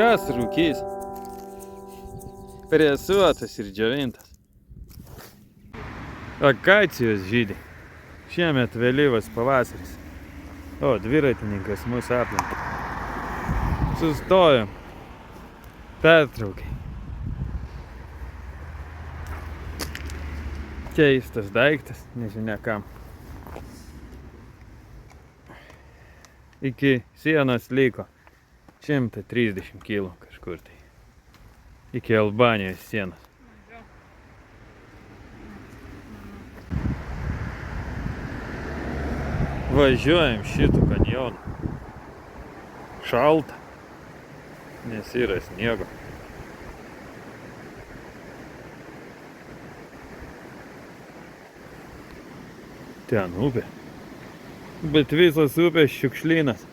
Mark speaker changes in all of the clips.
Speaker 1: Kas rūkys? Presuotas ir džiovintas. Akacijos žydi. Šiemet vėlyvas pavasaris. O, dviratininkas mūsų aplinka. Sustojom. Pertraukiai. Keistas daiktas, nežinia kam. Iki sienos liko 130 kg kažkur tai. Iki Albanijos sienos. Važiuojam šitų kanjonų. Šalta, nes yra sniego. Ten upė. Bet visas upės šiukšlynas.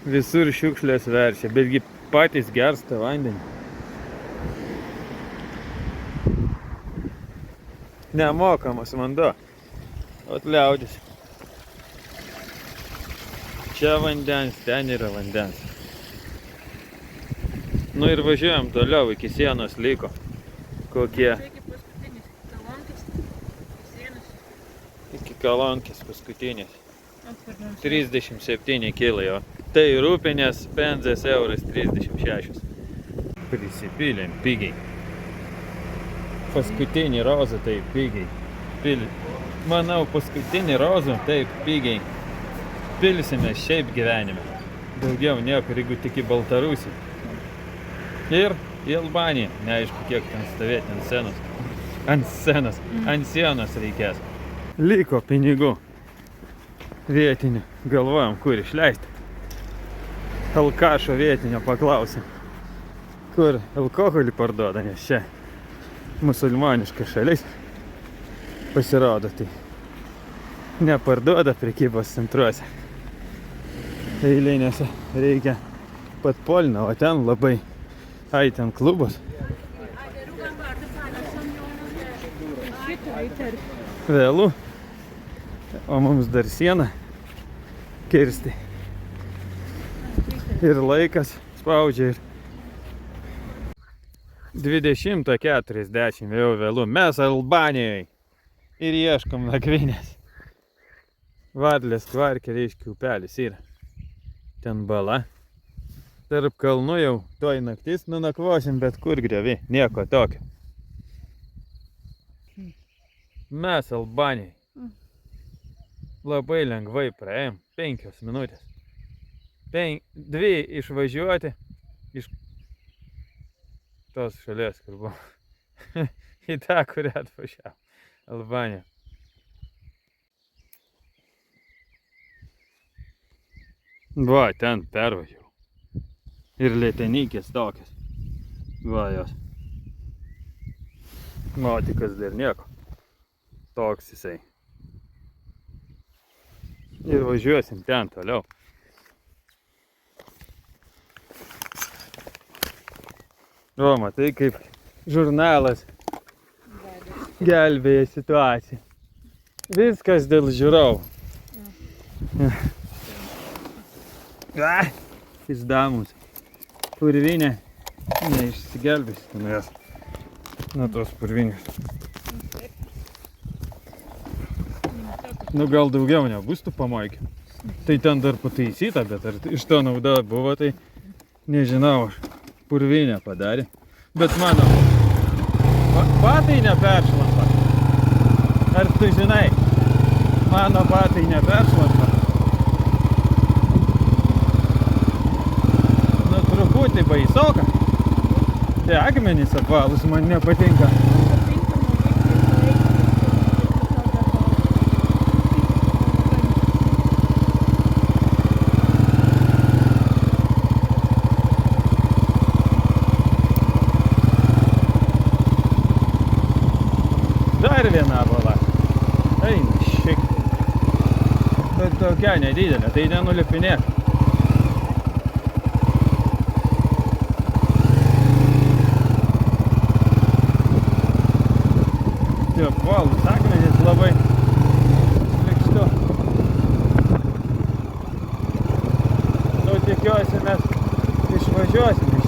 Speaker 1: Visur šiukšlės verčia, betgi patys gersta vandenį. Nemokamas vanduo. Ot liaudis. Čia vandens, ten yra vandens. Nu ir važiuojam toliau, iki sienos liko. Kokie? Iki Kalonkės paskutinis. 37 kg jo. Tai rūpinės penzės €36. Prisipylėm pigiai. Paskutinį rozą taip pigiai. Manau, paskutinį rozą taip pigiai. Pilsime šiaip gyvenime. Daugiau niekur, jeigu tik į Baltarusiją. Ir į Albaniją. Neaišku, kiek ten stovėti ant scenos. Ant sienos reikės. Liko pinigų. Vietinių. Galvojam, kur išleisti. Alkašo vietinio paklausim. Kur alkoholį parduoda, nes čia musulmoniška šalis. Pasirodo, tai neparduoda prekybos centruose. Eilinėse reikia patpolino, o ten labai, ten klubas. Vėlų, o mums dar sieną kirsti. Ir laikas spaudžia. 20:40 jau vėlų. Mes Albanijoje ir ieškom nakvynės. Vadlės Kvarke, reiškia, upelis yra. Ten bala. Tarp kalnų jau toj naktis nunakvosim, bet kur griovi. Nieko tokio. Mes Albanijai. Labai lengvai praėjom. 5 minutės. 2 išvažiuoti iš tos šalies, kur buvo. Į tą, kurią atvažiavo. Albanija. Va, ten pervažiavau. Ir lėtenykės tokias. Va jos. Motikas dar nieko. Toks jisai. Ir važiuosim ten toliau. O, matai, kaip žurnalas gelbėja situaciją. Viskas dėl žiūrovų. Izdamus. Purvinė. Neišsigelbėsi nuo jas. Nuo tos purvinės. Nu gal daugiau nebus tų pamaikių. Tai ten dar pataisyta, bet ar iš to nauda buvo, tai nežinau aš. Purvinę padarė. Bet mano batai neperšlampa. Ar tu žinai? Mano batai neperšlampa. Nu truputį baisoka. Tai akmenys apvalus man nepatinka. Dar viena bala. Eina šiek. Bet tokia nedidelė, tai nenulipinėk. Tie apvalūs akmenys labai šlykštu. Nu tikiuosi mes išvažiuosim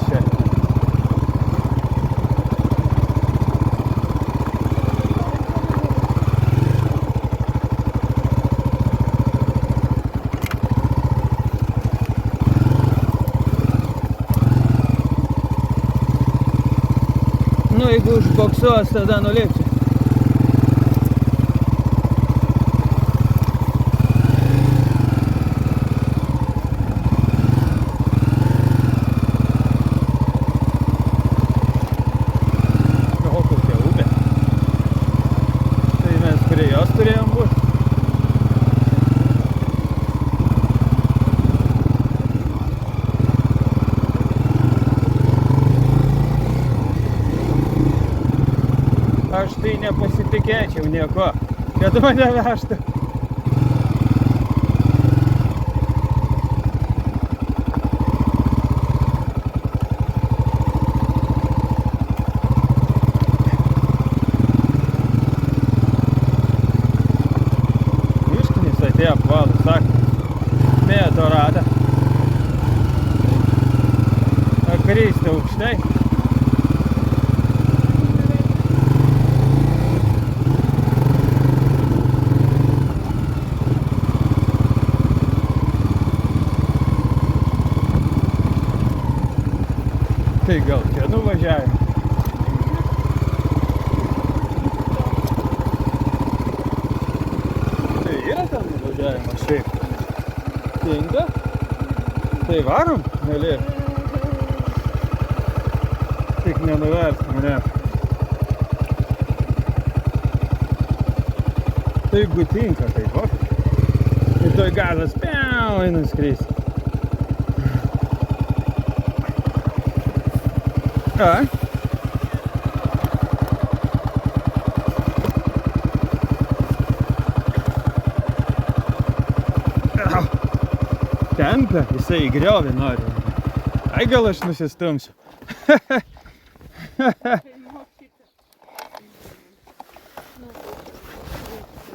Speaker 1: Užboksuos, tada nulipsiu. O, kokia upė. Tai mes prie jos turėjom būti. Aš tai nepasitikėčiau nieko, kad mane vežtų. Miškinis atėjo apvalų, sako, mėto ratą. Akrysti aukštai. Tai gal čia nuvažiavim. Tai yra ten nuvažiavimas šiaip. Tinka? Tai varom, mėly. Tik nenuversk mane. Tai jeigu tinka, tai va. Ir toj gazas piau, eina skristi. A? Tempia, jisai į griovį nori. Ai, gal aš nusistumsiu.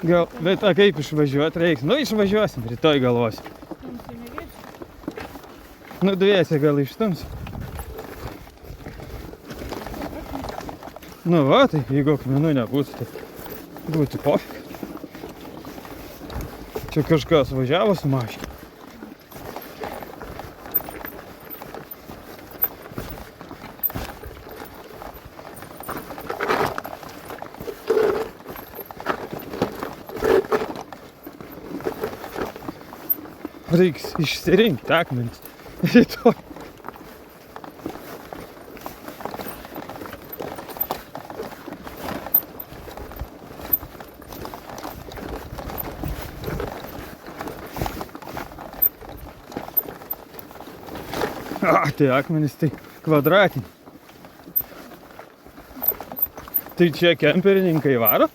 Speaker 1: Gal, bet kaip išvažiuoti reiks? Nu, išvažiuosim, rytoj galvosim. Nu, dviese gal išstumsiu. Nu va, tai jeigu akmenų nebūtų, tai būtų pofik. Čia kažkas važiavo su mašina. Reiks išsirinkti akmenis rytoj. Tai akmenys tai kvadratiniai. Tai čia kemperininkai varo?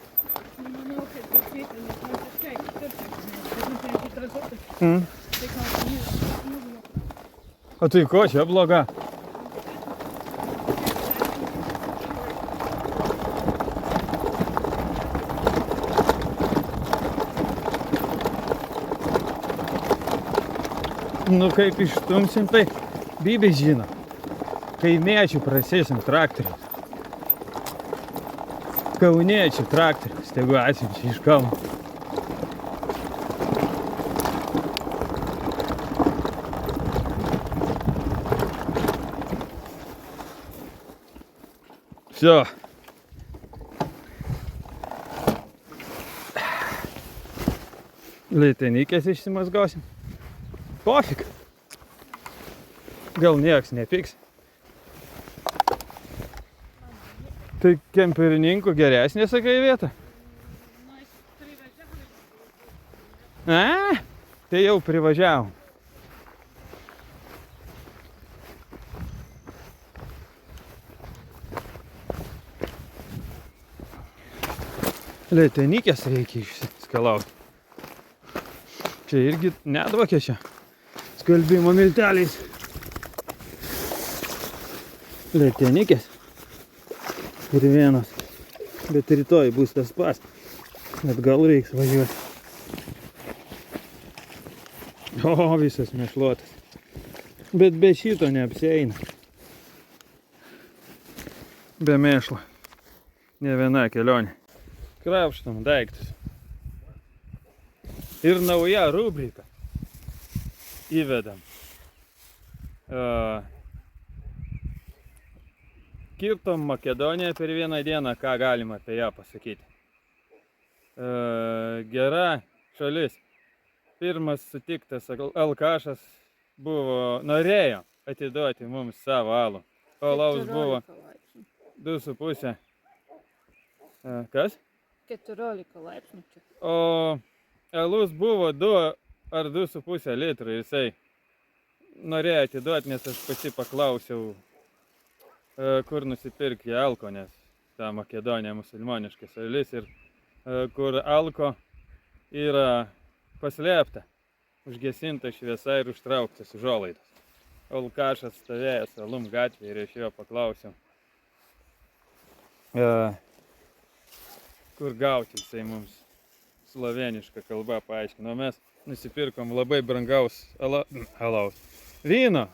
Speaker 2: Manau, kad tai sėkmės, nes
Speaker 1: O tai ko čia bloga? Nu kaip išstumsim, tai Bibi žino. Kaimiečių prasėsim traktorius. Kauniečių traktorius, tegu atsiunčia iš Kauno. Всё. Leitenikės išsimazgosim. Pofik. Gal nieks nepyks. Tai kemperininkų geresnė, sakai, vieta? A, tai jau privažiavom. Leitenikės reikia išskalauti. Čia irgi nedvokė čia. Skalbimo milteliais. Leitenikės. Ir vienas. Bet rytoj bus tas pats. Bet gal reiks važiuoti. O, visas mešluotas. Bet be šito neapsieina. Be mėšlo. Ne viena kelionė. Krapštam daiktus. Ir nauja rubrika. Įvedam. kirtom Makedoniją per vieną dieną, ką galima apie ją pasakyti. Gera šalis. Pirmas sutiktas alkašas norėjo atiduoti mums savo alų. Alaus buvo 2,5. Kas?
Speaker 2: 14 laipsnių čia.
Speaker 1: O alus buvo 2 ar 2,5 litrų. Jisai norėjo atiduoti, nes aš pati paklausiau, kur nusipirkti alko, nes ta Makedonija musulmoniška šalis ir kur alko yra paslėpta, užgesinta šviesa ir užtrauktas užuolaidas. Alkašas stovėjo Alum gatvėje ir iš jo paklausiau, kur gauti. Jisai mums slovėnišką kalbą paaiškino. Mes nusipirkom labai brangaus alaus. Vyno.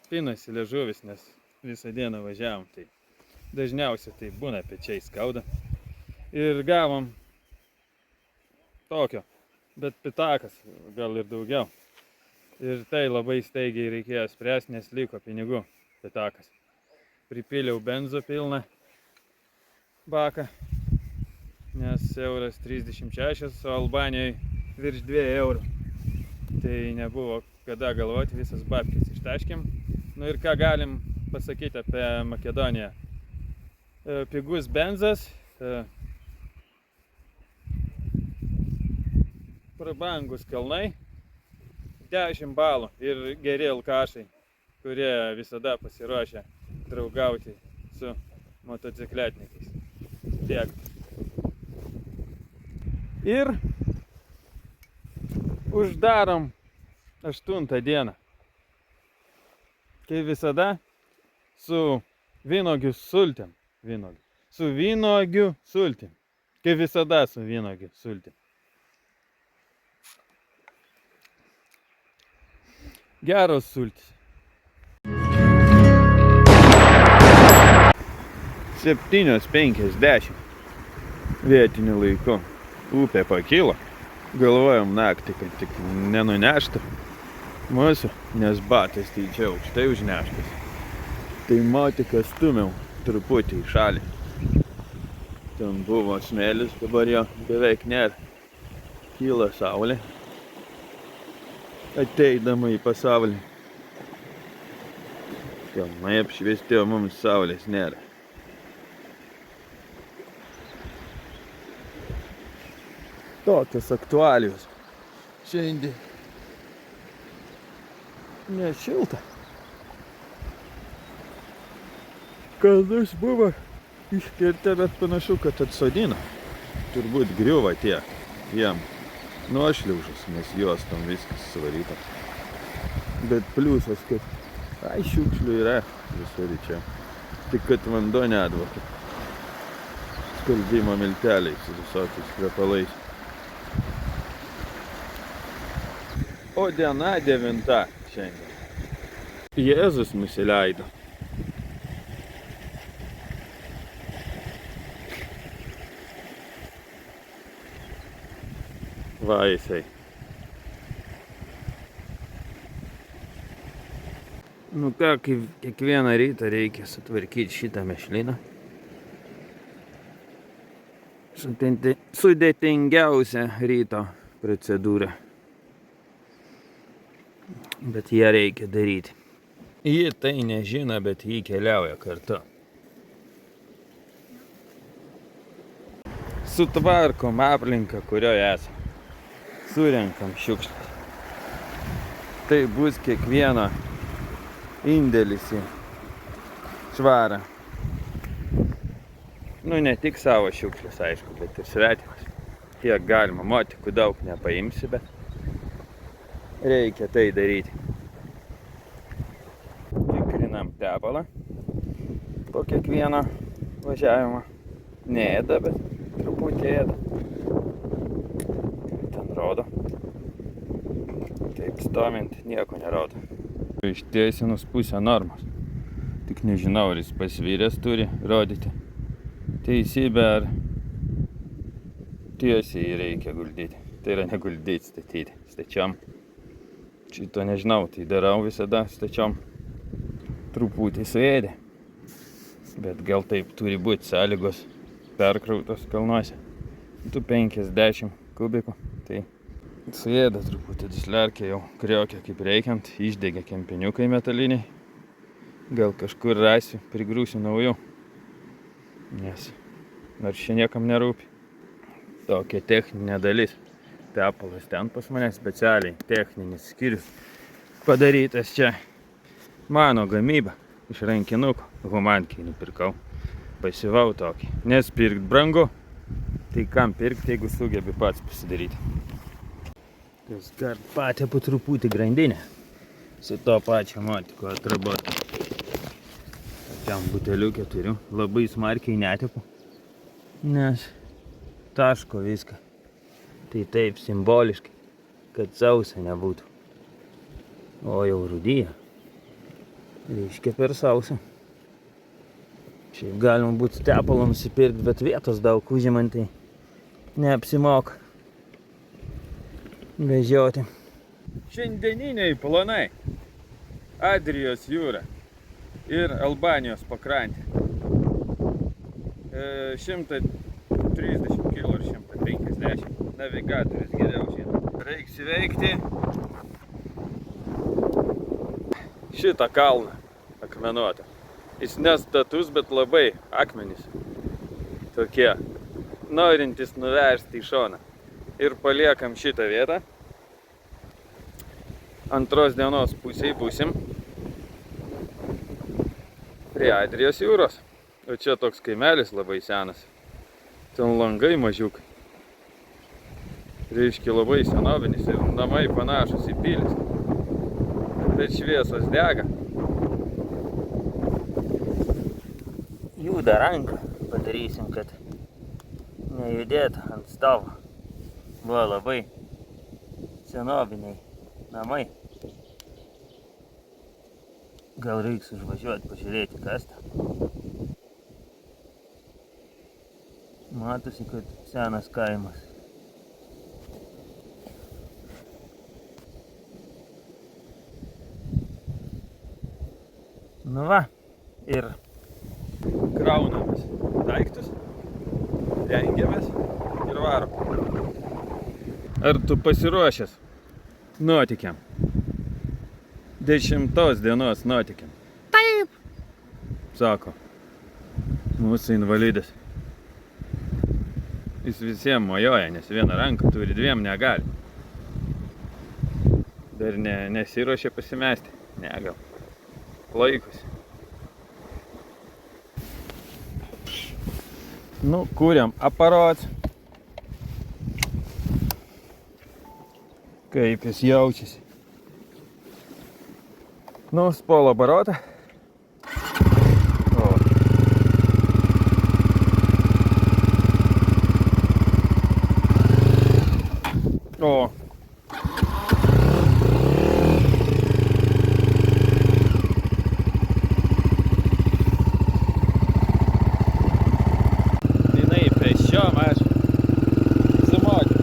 Speaker 1: Pinasi liežuvis, nes visą dieną važiavom. Tai dažniausiai tai būna pečiai skauda. Ir gavom tokio, bet pitakas gal ir daugiau. Ir tai labai staigiai reikėjo spręsti, nes liko pinigų pitakas. Pripiliau benzo pilną baką, nes euras 36, o Albanijoje virš 2 eurų. Tai nebuvo kada galvoti, visas babkės ištaškėm. Nu ir ką galim pasakyti apie Makedoniją. Pigus benzas, prabangus kalnai, 10 balų ir geri alkašai, kurie visada pasiruošę draugauti su motocikletininkais. Tiek. Ir uždarom 8 dieną. Kaip visada, su vynuogių sultim. Su vynuogių sultim. Kaip visada su vynuogių sultim. Geros sultis. 7:50 vietiniu laiku. Upė pakilo. Galvojom naktį, kad tik nenuneštų mūsų, nes batas tai čia aukštai užneštas. Tai motiką stumiau truputį į šalį. Ten buvo smėlis, dabar jo beveik nėra. Kyla saulė. Ateidama į pasaulį. Kalnai apšviesti, o mums saulės nėra. Tokios aktualijos. Šiandien nešilta. Kalnus buvo iškirtę, bet panašu, kad atsodino. Turbūt griuva tie jiem nuošliaužas, nes jos tam viskas suvaryta. Bet pliusas, kad šiukšlių yra visur čia. Tik kad vanduo nedvokia. Skaldimo milteliais su visokiais kvepalais. O diena 9 šiandien. Jėzus nusileido. Va jisai. Nu ką, kaip kiekvieną rytą reikia sutvarkyti šitą mešliną. Sudėtingiausia ryto procedūra. Bet ją reikia daryti. Ji tai nežino, bet ji keliauja kartu. Sutvarkom aplinką, kurioje esame. Surenkam šiukšles. Tai bus kiekvieno indėlis į švarą. Nu, ne tik savo šiukšles, aišku, bet ir svetimas. Tiek galima, motikų daug nepaimsi, bet reikia tai daryti. Tikrinam tepalą po kiekvieno važiavimo. Neėda, bet truputį ėda. Ten rodo. Taip stovint nieko nerodo. Ištiesinus pusę normos. Tik nežinau, ar jis pasvyręs turi rodyti teisybę, ar tiesiai reikia guldyti. Tai yra neguldyti, statyti stačiam. Šito nežinau, tai darau visada stačiam. Truputį suėdė. Bet gal taip turi būti sąlygos perkrautos kalnuose. Tu 50 kubikų, tai suėda truputį duslerkė jau kriokia kaip reikiant, išdegė kempiniukai metaliniai. Gal kažkur rasiu, prigrūsiu naujų, nes nors čia niekam nerūpi. Tokia techninė dalis. Tepalas ten pas mane specialiai, techninis skyrius padarytas čia. Mano gamyba iš rankinuko, humankiai nupirkau. Pasivau tokį, nes pirkt brangu, tai kam pirkti, jeigu sugebi pats pasidaryti. Kas kart patepu truputį grandinę su to pačio motiko atrabotą. Tokiam buteliuke turiu, labai smarkiai netepu, nes taško viską. Tai taip simboliškai, kad sausa nebūtų. O jau rudyja, reiškia per sausą. Šiaip galima būtų tepalą nusipirkti, bet vietos daug užimant, tai neapsimoka vežioti. Šiandieniniai planai. Adrijos jūra ir Albanijos pakrantė. 130 kg ir 150. Navigatorius geriau žino. Reiks įveikti šitą kalną akmenuotą. Jis nestatus, bet labai akmenys. Tokie, norintys nuversti į šoną. Ir paliekam šitą vietą. Antros dienos pusėj būsim prie Adrijos jūros. O čia toks kaimelis labai senas. Ten langai mažiukai. Reiškia labai senovinis ir namai panašus į pilis. Bet šviesos dega. Juda ranką. Padarysim, kad nejudėtų ant stalo. Buvo labai senoviniai namai. Gal reiks užvažiuoti, pažiūrėti, kas ten. Matosi, kad senas kaimas. Nu va, ir kraunamės daiktus, rengiamės ir varom. Ar tu pasiruošęs nuotykiam? 10 dienos nuotykiam. Taip, sako mūsų invalidas. Jis visiems mojoja, nes vieną ranką turi, dviem negali. Dar nesiruošia pasimesti. Ne, gal. Laikosi. Nu, kuriam aparat. Kaip jis jaučiasi. Nu, spol aparatą. O. Jinai pėsčiom, aš sumokiu.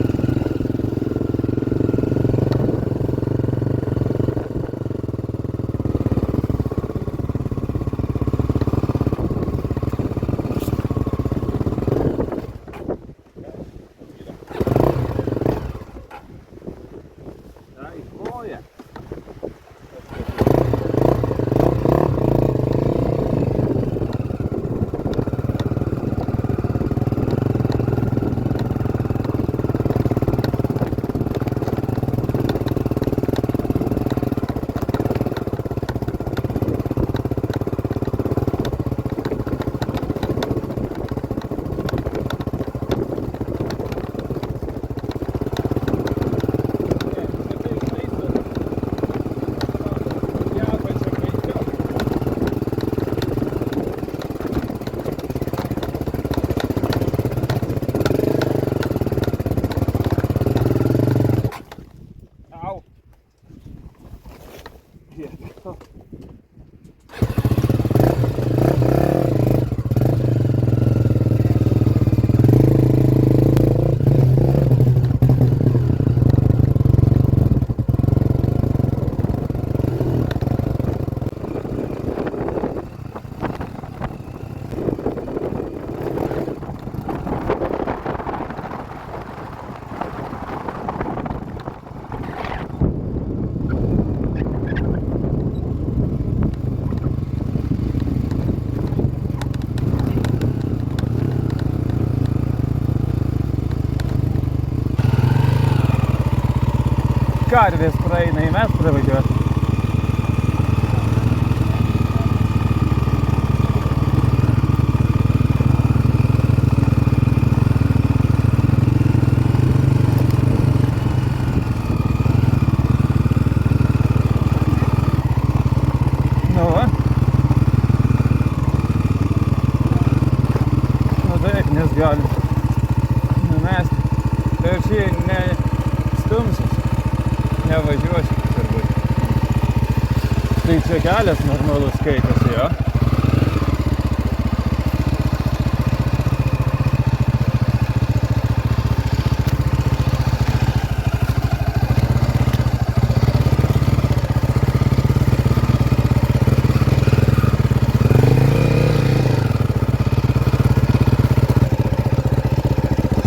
Speaker 1: karvės praeina, į mes pravažiuot. Nu va. Nu taip, nes galim numesti. Tai šį ne stumsis, nevažiuosi turbūt. Tai čia kelias normalus skaitosi, jo.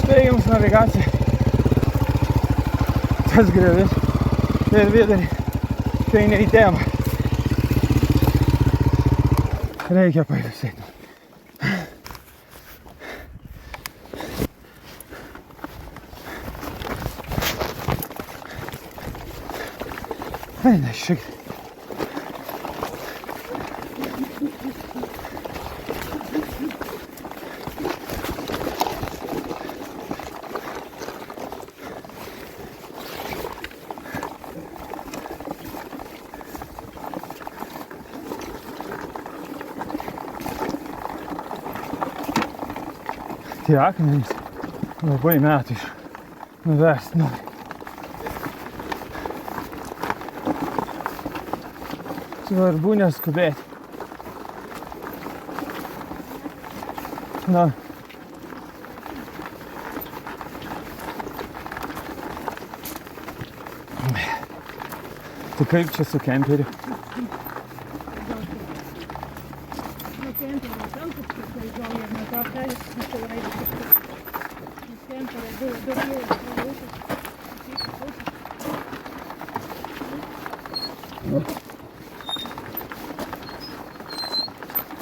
Speaker 1: Štai jums navigacija. Tas griovis per vidurį. Tai ne į temą. Reikia pailsėti. Eina šiek. Tie akmenys labai metų iš nuversti nori. Svarbu neskubėti. Na. Tai kaip čia su kemperiu?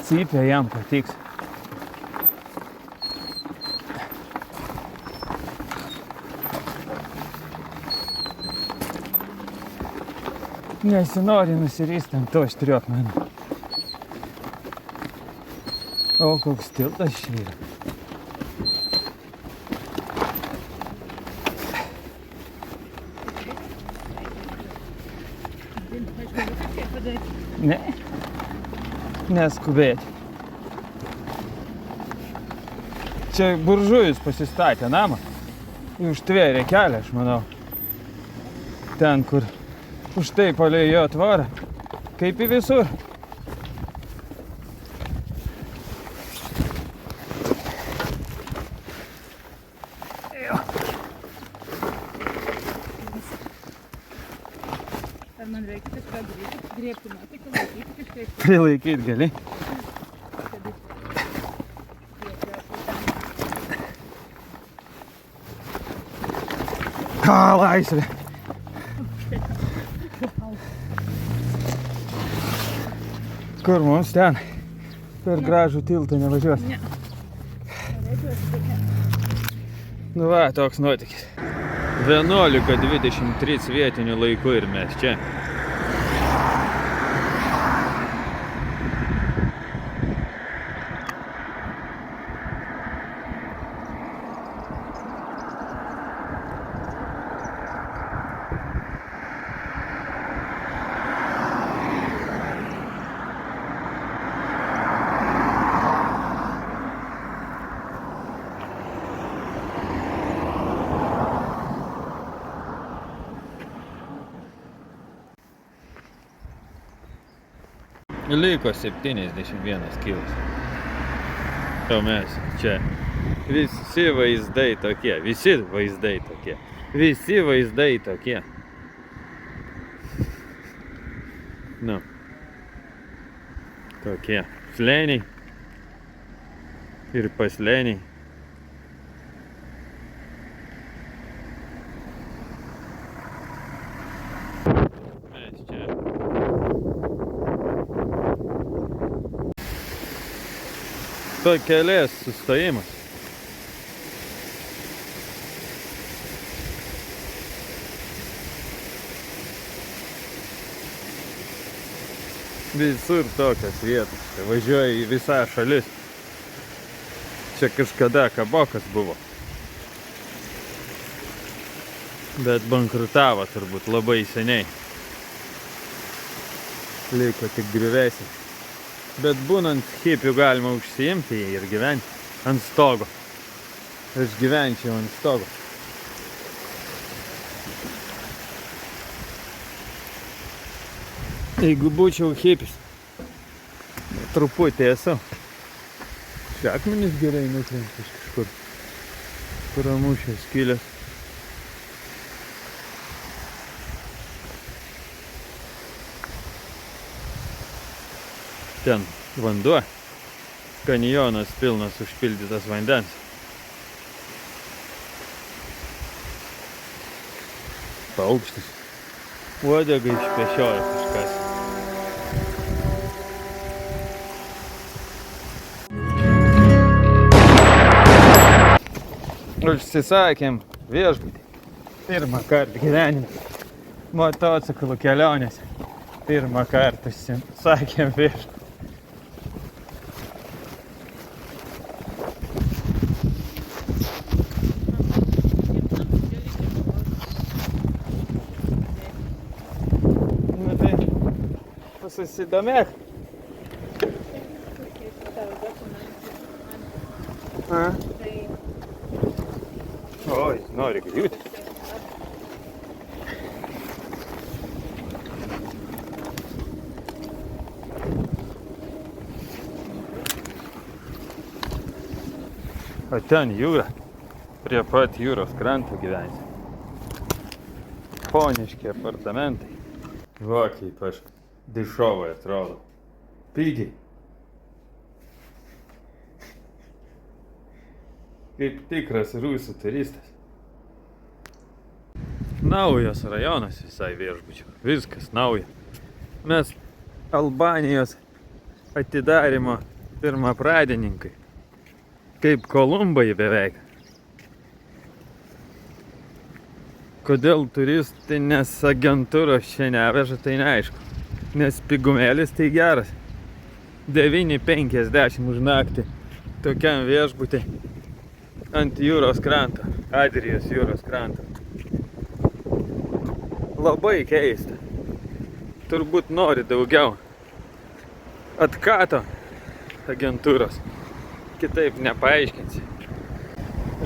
Speaker 1: Cypė jam patiks. Nesinori nusirįsti ant to aštriuokmenio. O koks tiltas čia yra. Ne, neskubėti. Čia buržujus pasistatė namą. Užtvėrė kelią, aš manau. Ten, kur už tai palei jo tvorą. Kaip į visur.
Speaker 2: Ar man reikia kažką griebti, matai, kad laikyti kažkaip.
Speaker 1: Prilaikyti gali. Ką laisvė. Kur mums ten? Per gražų tiltą nevažiuos.
Speaker 2: Ne.
Speaker 1: Nu va, toks nuotykis. 11:23 vietinių laikų ir mes čia. Liko 71 kilos. O mes čia visi vaizdai tokie, visi vaizdai tokie. Nu, kokie slėniai ir paslėniai. Mes čia pakelės sustojimas. Visur tokios vietos. Čia važiuoja į visą šalis. Čia kažkada kabokas buvo. Bet bankrutavo turbūt labai seniai. Liko tik griuvėsiai. Bet būnant hipių galima užsiimti ir gyventi ant stogo. Aš gyvenčiau ant stogo. Jeigu būčiau hipis, truputį esu. Akmenis gerai nukrentas kažkur. Pramušęs skylės. Ten vanduo. Kanjonas pilnas užpildytas vandens. Paukštis. Uodegą išpešioja kažkas. Užsisakėm viešbutį. Pirmą kartą gyvenime. Motociklų kelionėse. Pirmą kartą užsisakėm viešbutį. Nu tai susidomėk. A? Oi, nori griūti. O ten jūra. Prie pat jūros kranto gyvensi. Poniški apartamentai. Va kaip aš dišovai atrodo. Pigiai. Kaip tikras rusų turistas. Naujas rajonas visai viešbučio. Viskas nauja. Mes Albanijos atidarimo pirmapradininkai. Kaip Kolumbai beveik. Kodėl turistinės agentūros čia neveža, tai neaišku. Nes pigumėlis tai geras. 9,50 už naktį. Tokiam viešbutį. Ant jūros kranto, Adrijos jūros kranto. Labai keista. Turbūt nori daugiau. Atkato agentūros. Kitaip nepaaiškinsi.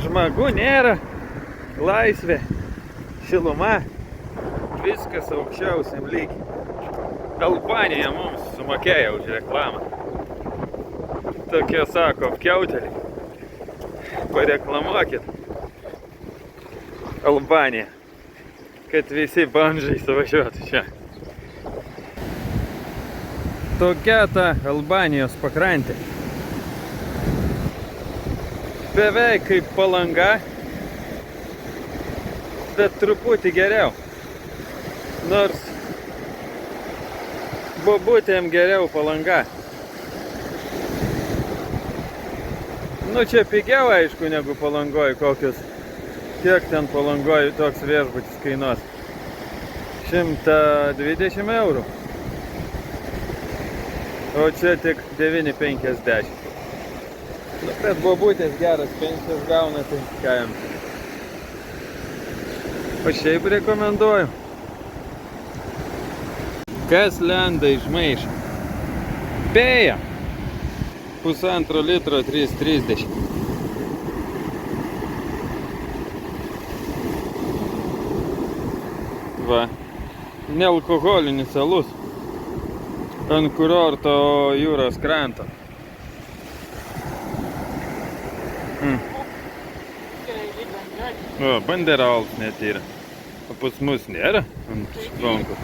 Speaker 1: Žmogų nėra. Laisvė. Šiluma. Viskas aukščiausiam lygiai. Albanija mums sumokėjo už reklamą. Tokie sako apkiauteliai. Pareklamuokit Albaniją, kad visi bandžiai suvažiuotų čia. Tokia ta Albanijos pakrantė. Beveik kaip Palanga, bet truputį geriau. Nors bobutėm geriau Palanga. Nu čia pigiau aišku negu Palangoj kokius. Kiek ten Palangoj toks viešbutis kainuos? 120 eurų. O čia tik 9,50. Nu, bet bobutės geras pensijas gauna, tai ką jam. O šiaip rekomenduoju. Kas lenda iš maišo? Pėja. 1,5 litro 3,30. Va. Nealkoholinis alus. Ant kurorto jūros kranto. O, banderols net yra. O pas mus nėra ant štronkų.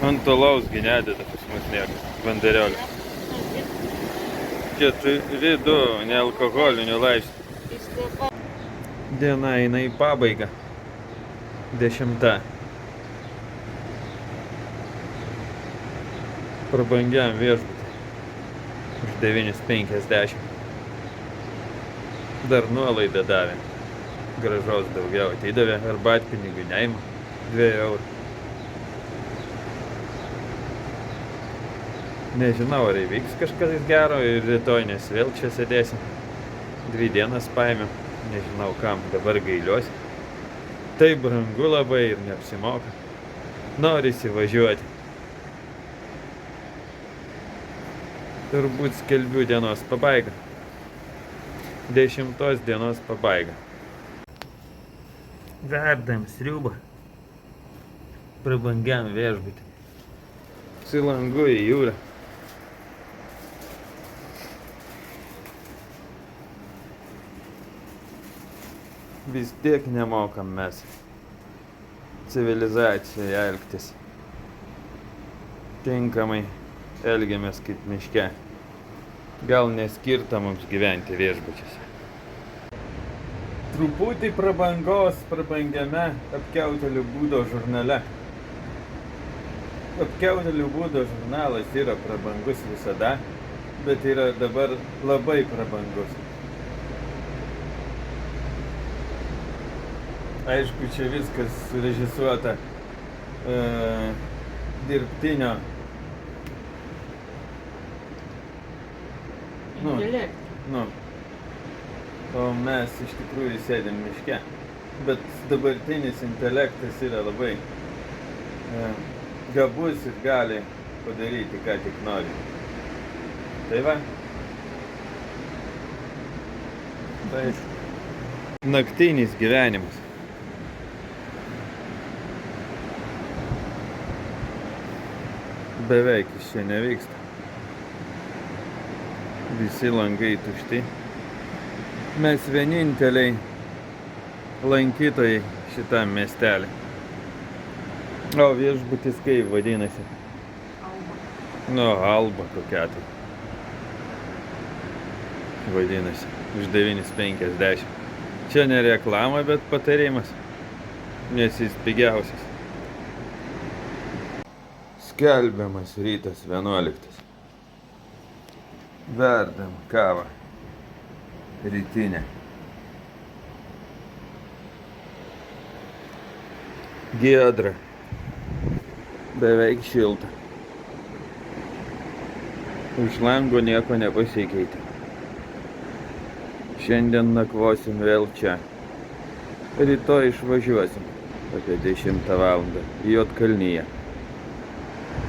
Speaker 1: Ant alausgi nededa pas mus nėra banderolio. 4,2 nealkoholinių laipsnių. Diena eina į pabaigą. 10. Prabangiam viešbutį. Už 9,50. Dar nuolaidą davė. Gražos daugiau atidavė, arbatpinigių neima. 2 eurų. Nežinau, ar įvyks kažkas gero ir rytoj, nes vėl čia sėdėsim. 2 dienas paėmiau. Nežinau kam, dabar gailiuosi. Tai brangu labai ir neapsimoka. Norisi važiuoti. Turbūt skelbiu dienos pabaigą. 10 dienos pabaigą. Verdam sriubą. Prabangiam viešbutį. Su langu į jūrą. Vis tiek nemokam mes civilizacijoje elgtis. Tinkamai elgiamės kaip miške. Gal neskirta mums gyventi viešbučiuose. Truputį prabangos prabangiame apkiautėlių būdo žurnale. Apkiautėlių būdo žurnalas yra prabangus visada, bet yra dabar labai prabangus. Aišku, čia viskas surežisuota dirbtinio. O mes iš tikrųjų sėdim miške. Bet dabartinis intelektas yra labai gabus ir gali padaryti, ką tik nori. Tai va. Tai naktinis gyvenimas. Beveik iš čia nevyksta. Visi langai tušti. Mes vieninteliai lankytojai šitam miestelį. O viešbutis kaip vadinasi?
Speaker 2: Alba.
Speaker 1: Alba kokia tai. Vadinasi. Už 9,50. Čia ne reklama, bet patarimas. Nes jis pigiausias. Skelbiamas rytas 11. Verdam kavą. Rytinę. Giedra. Beveik šilta. Už lango nieko nepasikeitė. Šiandien nakvosim vėl čia. Rytoj išvažiuosim apie 10 valandą į Juodkalniją.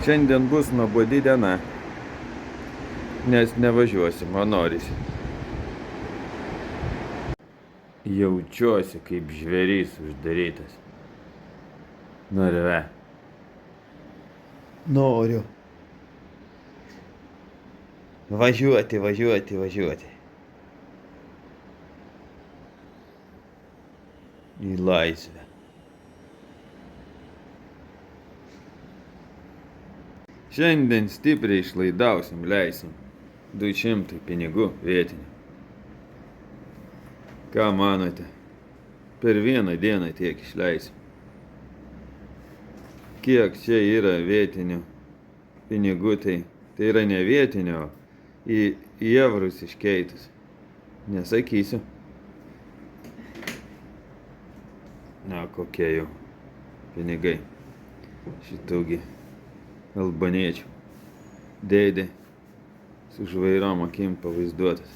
Speaker 1: Šiandien bus nuobodi diena, nes nevažiuosim, o norisi. Jaučiuosi kaip žvėrys uždarytas. Narve. Noriu. Važiuoti. Į laisvę. Šiandien stipriai išlaidausim, leisim 200 pinigų vietinių. Ką manote? Per vieną dieną tiek išleisim. Kiek čia yra vietinių pinigų, tai yra ne vietinio, į eurus iškeitus. Nesakysiu. Na, kokie jau pinigai šitųgi albaniečių. Dėdė su žvairom akim pavaizduotas.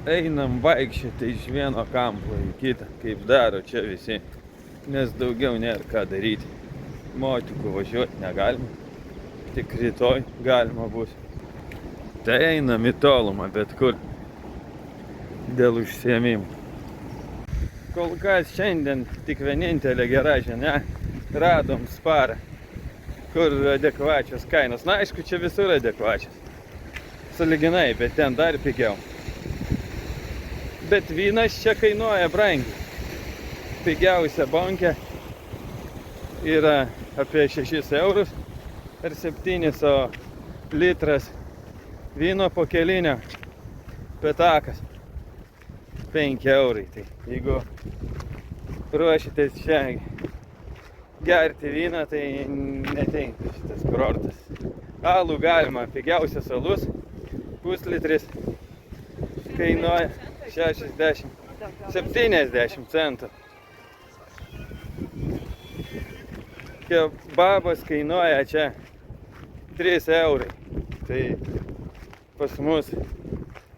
Speaker 1: Einam vaikščioti iš vieno kampo į kitą, kaip daro čia visi, nes daugiau nėra ką daryti. Motikų važiuoti negalima, tik rytoj galima bus. Tai einam į tolumą, bet kur, dėl užsiėmimų. Kol kas šiandien tik vienintelė gera žinia, radom Sparą, kur adekvačios kainos. Na, aišku, čia visur adekvačios. Saliginai, bet ten dar pigiau. Bet vynas čia kainuoja brangiai. Pigiausia bonkė yra apie 6 eurus ar 7, o litras vyno pokelinio petakas 5 eurai. Tai jeigu ruošitės čia gerti vyną, tai netinka šitas kurortas. Alų galima, pigiausias alus, puslitris kainuoja 70 centų. Kebabas kainuoja čia 3 eurai. Tai pas mus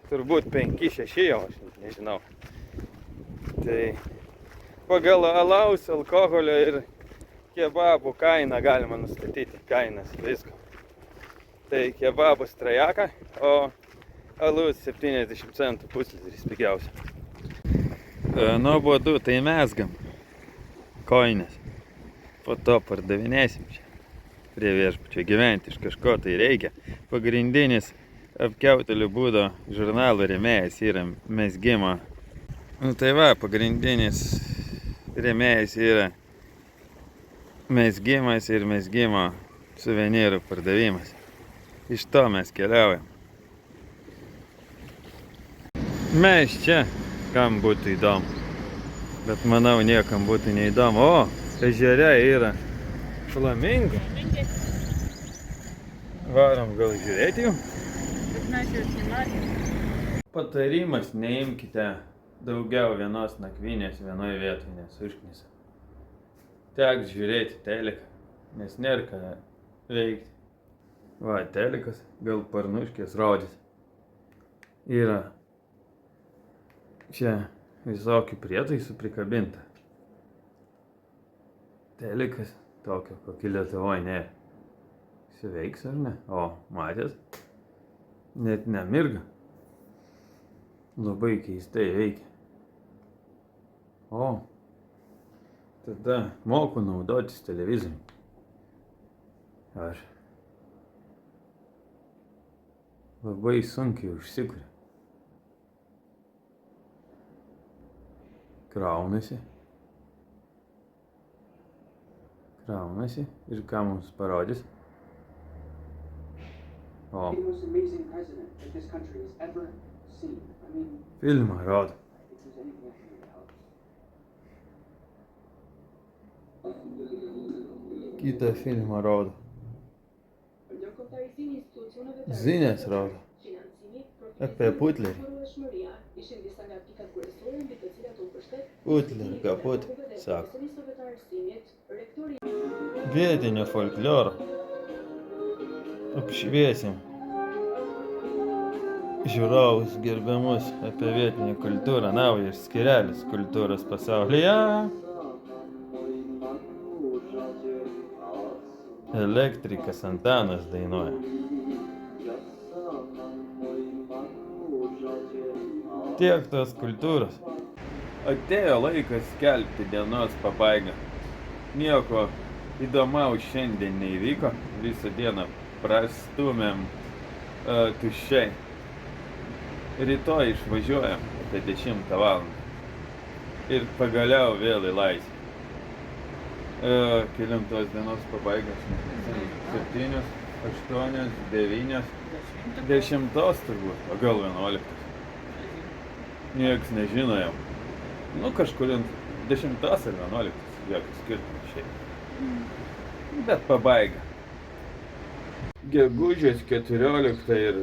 Speaker 1: turbūt 5-6 jau, aš net nežinau. Tai pagal alaus, alkoholio ir kebabų kainą galima nustatyti, kainas visko. Tai kebabus trajaka, o alus 70 centų puslitris pigiausia. Nuobodu, tai mezgam koinės. Po to pardavinėsim čia prie viešbučio gyventi iš kažko tai reikia. Pagrindinis apkiautelių būdo žurnalo rėmėjas yra mezgimo. Nu tai va, pagrindinis rėmėjas yra mezgimas ir mezgimo suvenyrų pardavimas. Iš to mes keliaujam. Mes čia, kam būtų įdomu. Bet manau, niekam būtų neįdomu. O, ežere yra flamingo. Varom gal žiūrėti jų?
Speaker 2: Bet mes jau nematėm.
Speaker 1: Patarimas, neimkite daugiau vienos nakvynės vienoje vietoje, nes užknisa. Teks žiūrėti teliką, nes nėra ką veikti. Va, telikas, gal parnuškės rodys. Yra čia visokių prietaisų prikabinta. Telikas tokio, kokį Lietuvoje nėra. Veiks ar ne? O, matės? Net nemirga. Labai keistai veikia. O, tada moku naudotis televizoriumi. Aš labai sunkiai užsikuria. Kraunasi. Ir ką mums parodys? O,
Speaker 3: The most amazing president that this country has ever seen. I mean,
Speaker 1: filmą rodo.
Speaker 3: if there's anything I can do to help.
Speaker 1: Kitą filmą rodo. Zines rodo. Apie Putlerį. Putlerį, kaput, sako. Vietinio folkloro. Apšviesim žiūrovus gerbiamus apie vietinę kultūrą. Naujas skirelis kultūros pasaulyje. Elektrikas Antanas dainuoja. Tiek tos kultūros. Atėjo laikas skelbti dienos pabaigą. Nieko įdomaus šiandien neįvyko. Visą dieną prastumėm tuščiai. Rytoj išvažiuojam apie 10 valandą. Ir pagaliau vėl į laisvę. Kelintos dienos pabaiga, aš nežinau. 7, 8, 9, 10 turbūt, o gal 11. Niekas nežino jau. Nu, kažkur 10 ar 11, jokios skirtumas šiaip. Bet pabaiga. Gegužės 14 ir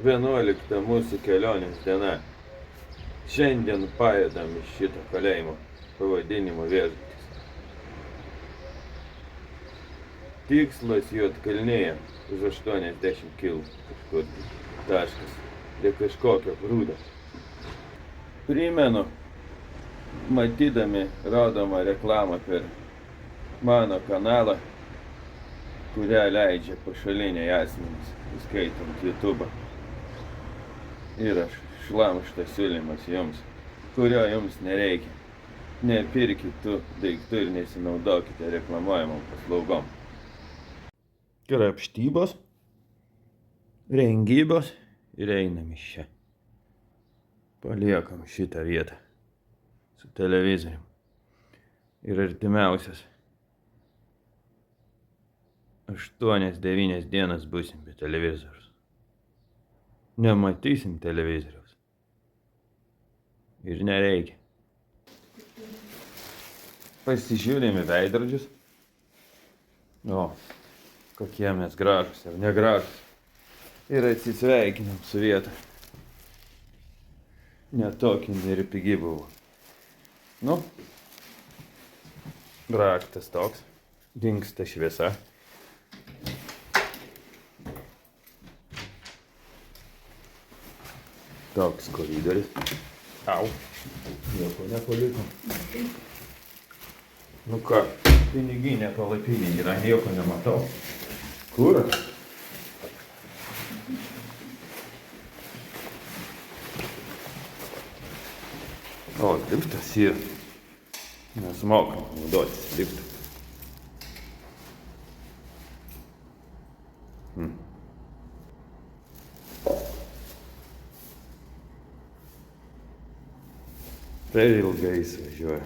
Speaker 1: 11 mūsų kelionės diena. Šiandien pajudam iš šito kalėjimo pavadinimo Viešbutis. Tikslas Juodkalnėje už 80 km kažkur taškas prie kažkokio prūdo. Primenu, matydami rodomą reklamą per mano kanalą, kurią leidžia pašaliniai asmenys, įskaitant YouTube. Ir aš šlamštas siūlymas jums, kurio jums nereikia. Nepirkit tų daiktų ir nesinaudokite reklamuojamom paslaugom. Krapštybos, rengybos ir einam iš čia. Paliekam šitą vietą su televizorium. Ir artimiausias 8-9 dienas būsim be televizorius. Nematysim televizoriaus. Ir nereikia. Pasižiūrėme veidrodžius. O, kokie mes gražus ar negražus. Ir atsisveikinam su vieta. Netokį ir pigi buvo. Nu, raktas toks. Dingsta šviesa. Toks koridorius. Au. Nieko nepaliko. Nu ką, piniginė palapinė yra, nieko nematau. Kur? O, liftas yra. Mes mokam naudotis liftu. Per ilgai jis važiuoja.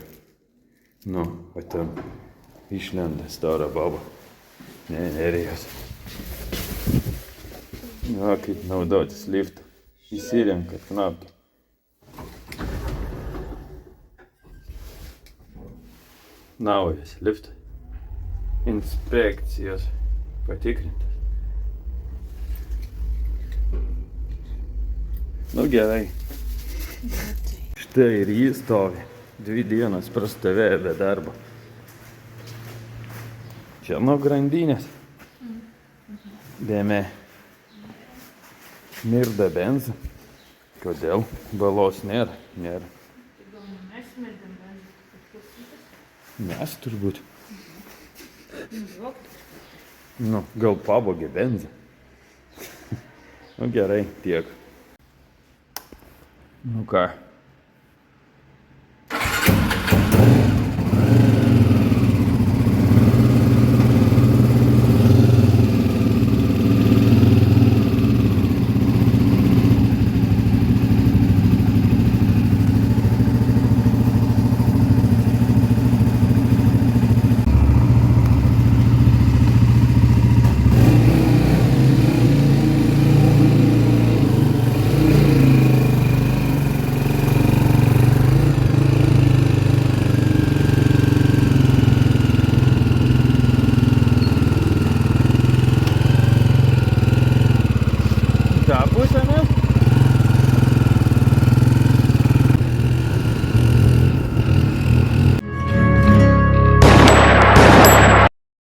Speaker 1: Nu, o ten išlenda stora baba. Ne, nerijos. Nu, kaip naudotis liftu. Įsirenka knapkį. Naujas liftas. Inspekcijos patikrintas. Nu gerai. Štai ir jį stovi. 2 dienas prastovėjo be darbo. Čia nuo grandinės. Dėmė. Mirda benza. Kodėl? Balos nėra. Nėra. Mes turbūt. Nu, gal pavogė benzą. Nu gerai, tiek. Nu ką. Tą pusę mes?